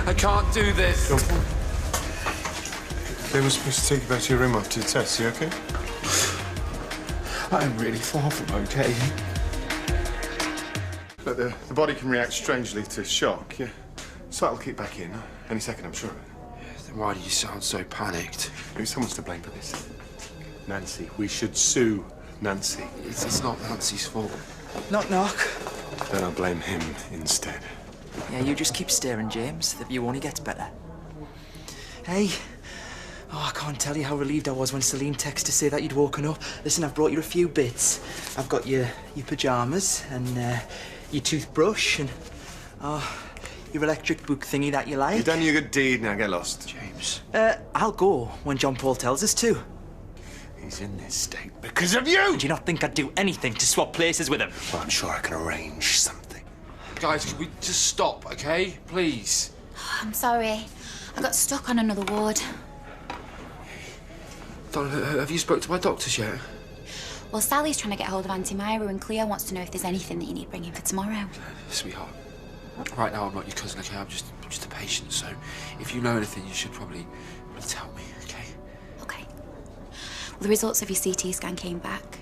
I can't do this. John Paul. They were supposed to take you back to your room after the test. You okay? I'm really far from okay. But the body can react strangely to shock. Yeah. Sight will kick back in any second, I'm sure. Then why do you sound so panicked? Maybe someone's to blame for this. Nancy. We should sue Nancy. It's not Nancy's fault. Knock, knock. Then I'll blame him instead. Yeah, you just keep staring, James. The view only gets better. Hey. Oh, I can't tell you how relieved I was when Celine texted to say that you'd woken up. Listen, I've brought you a few bits. I've got your pyjamas and your toothbrush and your electric book thingy that you like. You've done your good deed, now get lost. James. I'll go when John Paul tells us to. He's in this state because of you! Do you not think I'd do anything to swap places with him? Well, I'm sure I can arrange something. Guys, can we just stop, okay? Please. I'm sorry. I got stuck on another ward. Don, have you spoke to my doctors yet? Well, Sally's trying to get hold of Auntie Myra, and Cleo wants to know if there's anything that you need bringing for tomorrow. Sweetheart, right now I'm not your cousin, okay? I'm just a patient, so if you know anything, you should probably tell me, okay? Okay. Well, the results of your CT scan came back,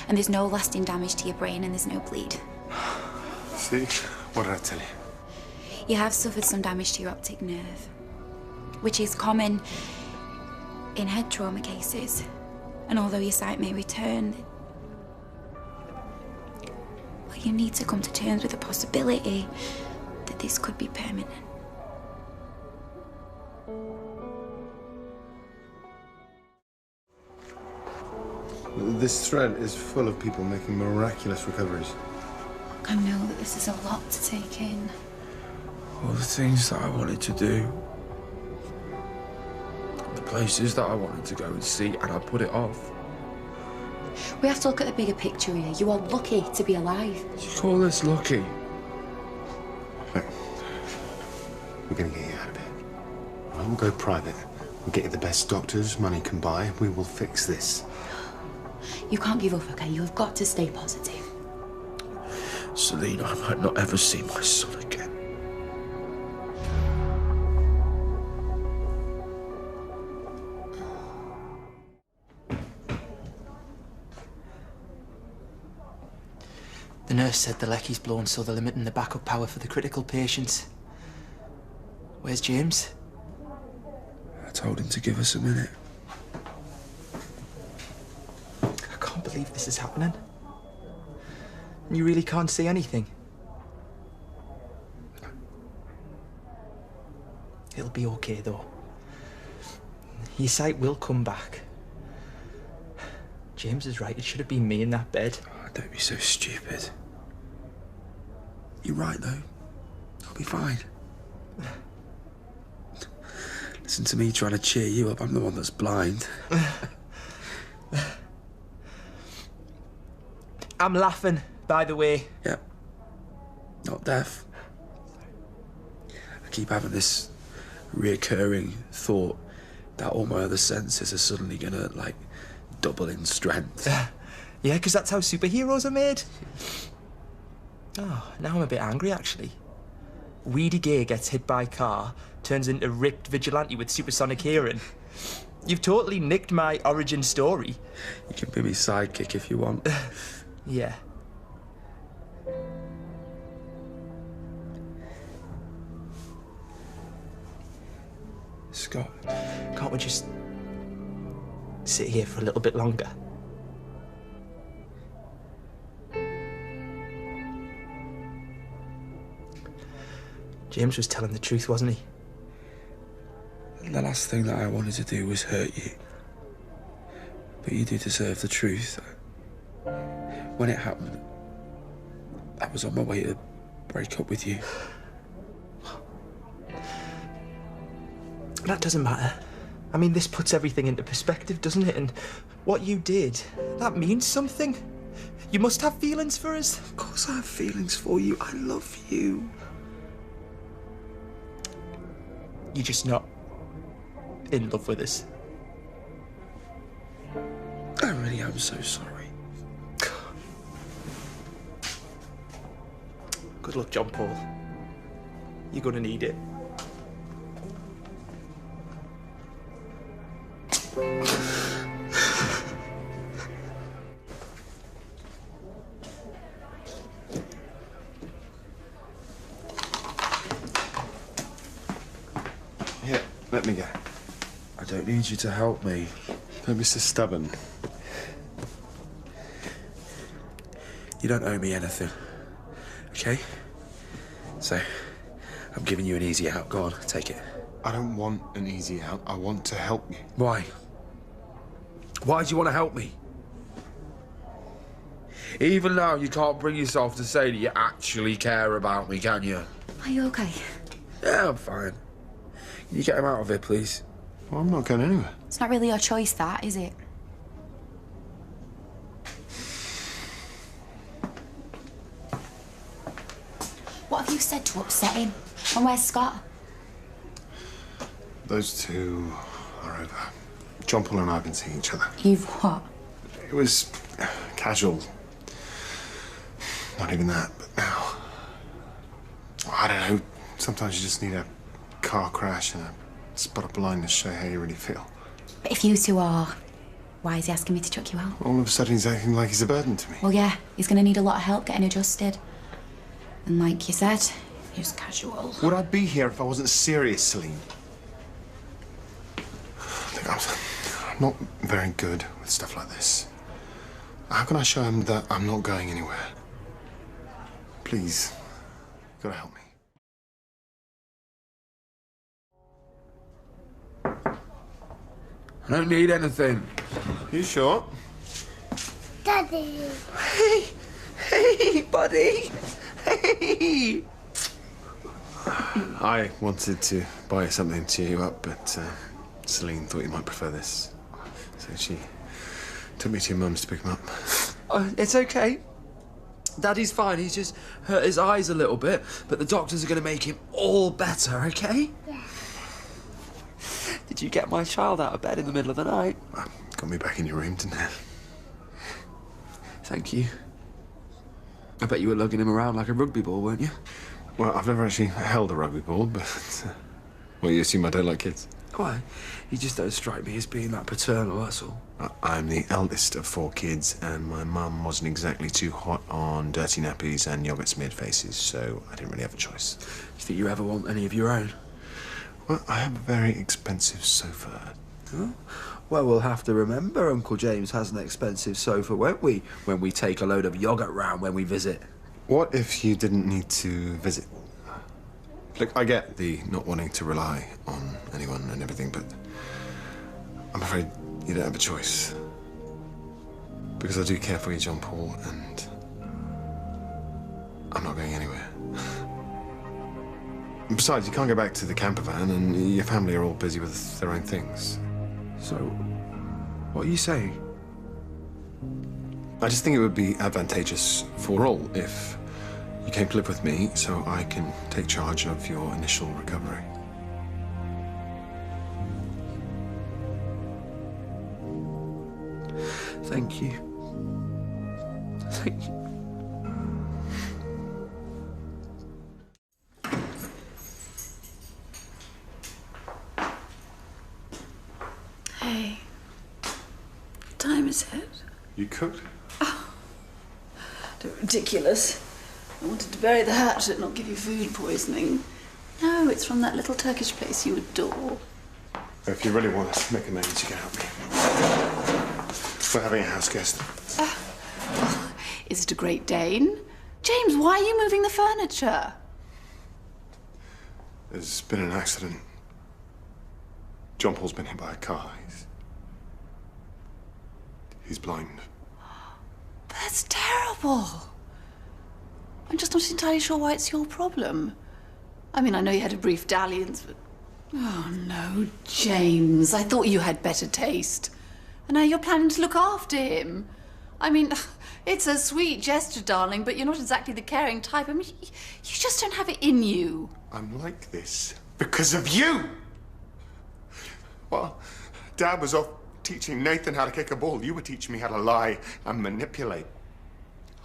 and there's no lasting damage to your brain, and there's no bleed. See? What did I tell you? You have suffered some damage to your optic nerve, which is common in head trauma cases. And although your sight may return, well, you need to come to terms with the possibility that this could be permanent. This thread is full of people making miraculous recoveries. I know that this is a lot to take in. All the things that I wanted to do, the places that I wanted to go and see, and I put it off. We have to look at the bigger picture here. You are lucky to be alive. You call this lucky? Look, we're going to get you out of here. I will go private. We'll get you the best doctors money can buy. We will fix this. You can't give up, okay? You have got to stay positive. Selena, I might not ever see my son again. The nurse said the leckie's blown, so they're limiting the backup power for the critical patients. Where's James? I told him to give us a minute. I can't believe this is happening. And you really can't see anything? It'll be okay, though. Your sight will come back. James is right. It should have been me in that bed. Oh, don't be so stupid. You're right, though. I'll be fine. Listen to me trying to cheer you up. I'm the one that's blind. I'm laughing, by the way. Yep. Not deaf. I keep having this reoccurring thought that all my other senses are suddenly gonna, like, double in strength. Yeah, because that's how superheroes are made. Oh, now I'm a bit angry, actually. Weedy Gay gets hit by car, turns into ripped vigilante with supersonic hearing. You've totally nicked my origin story. You can be my sidekick if you want. Yeah. Scott. Can't we just sit here for a little bit longer? James was telling the truth, wasn't he? The last thing that I wanted to do was hurt you. But you do deserve the truth. When it happened, I was on my way to break up with you. That doesn't matter. I mean, this puts everything into perspective, doesn't it? And what you did, that means something. You must have feelings for us. Of course I have feelings for you. I love you. You're just not in love with us. I really am so sorry. Good luck, John Paul. You're gonna need it. Here, let me go. I don't need you to help me. Don't be so stubborn. You don't owe me anything, okay? So, I'm giving you an easy out. Go on, take it. I don't want an easy out. I want to help you. Why? Why do you want to help me? Even now, you can't bring yourself to say that you actually care about me, can you? Are you okay? Yeah, I'm fine. Can you get him out of here, please? Well, I'm not going anywhere. It's not really your choice, that, is it? What have you said to upset him? And where's Scott? Those two are over. John Paul and I have been seeing each other. You've what? It was casual. Not even that, but now... I don't know. Sometimes you just need a car crash and a spot of blindness to show how you really feel. But if you two are, why is he asking me to chuck you out? All of a sudden he's acting like he's a burden to me. Well, yeah, he's going to need a lot of help getting adjusted. And like you said, he was casual. Would I be here if I wasn't serious, Celine? Look, I'm not very good with stuff like this. How can I show him that I'm not going anywhere? Please, you gotta help me. I don't need anything. You sure? Daddy. Hey, buddy. Hey. I wanted to buy something to cheer you up, but Celine thought you might prefer this. So she took me to your mum's to pick him up. Oh, it's okay. Daddy's fine. He's just hurt his eyes a little bit, but the doctors are going to make him all better, okay? Yeah. Did you get my child out of bed in the middle of the night? Got me back in your room, didn't it? Thank you. I bet you were lugging him around like a rugby ball, weren't you? Well, I've never actually held a rugby ball, but... well, you assume I don't like kids? Why? You just don't strike me as being that paternal, that's all. I'm the eldest of 4 kids, and my mum wasn't exactly too hot on dirty nappies and yogurt-smeared faces, so I didn't really have a choice. Do you think you ever want any of your own? Well, I have a very expensive sofa. Huh? Well, we'll have to remember Uncle James has an expensive sofa, won't we? When we take a load of yogurt round when we visit. What if you didn't need to visit? Look, I get the not wanting to rely on anyone and everything, but I'm afraid you don't have a choice. Because I do care for you, John Paul, and I'm not going anywhere. Besides, you can't go back to the camper van, and your family are all busy with their own things. So, what are you saying? I just think it would be advantageous for all if you came to live with me so I can take charge of your initial recovery. Thank you. Thank you. Hey, what time is it? You cooked? Ridiculous. I wanted to bury the hatchet, not give you food poisoning. No, it's from that little Turkish place you adore. If you really want to make amends, you can help me. We're having a house guest. Is it a Great Dane? James, why are you moving the furniture? There's been an accident. John Paul's been hit by a car. He's blind. That's terrible. I'm just not entirely sure why it's your problem. I mean, I know you had a brief dalliance, but... Oh, no, James. I thought you had better taste. And now you're planning to look after him. I mean, it's a sweet gesture, darling, but you're not exactly the caring type. I mean, you just don't have it in you. I'm like this because of you! Well, Dad was off teaching Nathan how to kick a ball. You were teaching me how to lie and manipulate.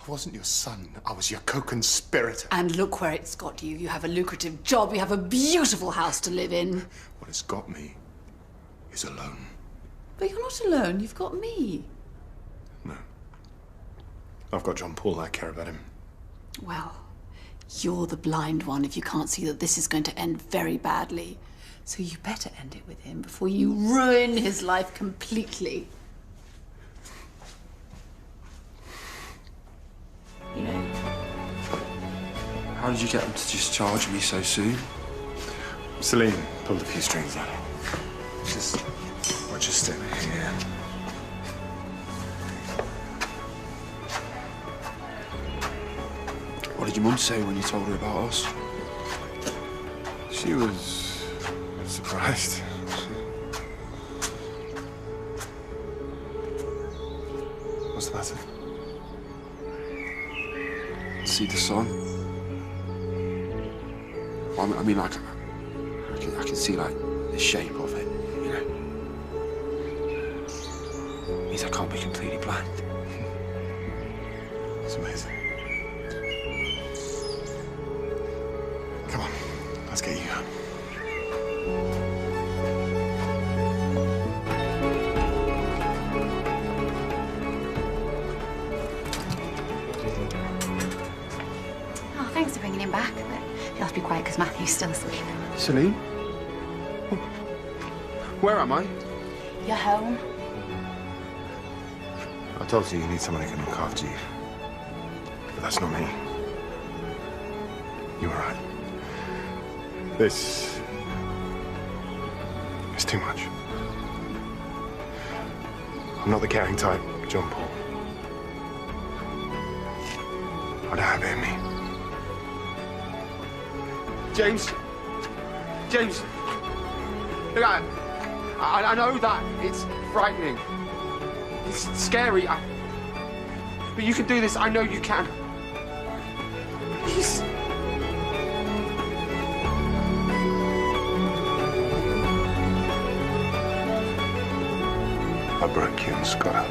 I wasn't your son. I was your co-conspirator. And look where it's got you. You have a lucrative job. You have a beautiful house to live in. What it's got me is alone. But you're not alone. You've got me. No. I've got John Paul. I care about him. Well, you're the blind one if you can't see that this is going to end very badly. So you better end it with him before you ruin his life completely. You know, how did you get them to just charge me so soon? Celine pulled a few strings on it. Just stay here. What did your mum say when you told her about us? She was surprised. What's the matter? See the sun? I mean, like, I can see, like, the shape of it, you know? It means I can't be completely blind. It's amazing. Come on, let's get you home. Oh, thanks for bringing him back, but you'll have to be quiet because Matthew's still asleep. Celine? Where am I? You're home. I told you need someone who can look after you. But that's not me. You were right. This is too much. I'm not the caring type, John Paul. I don't have it in me. James! James! Look, I know that it's frightening. It's scary. But you can do this. I know you can. Please. I broke you and Scott up.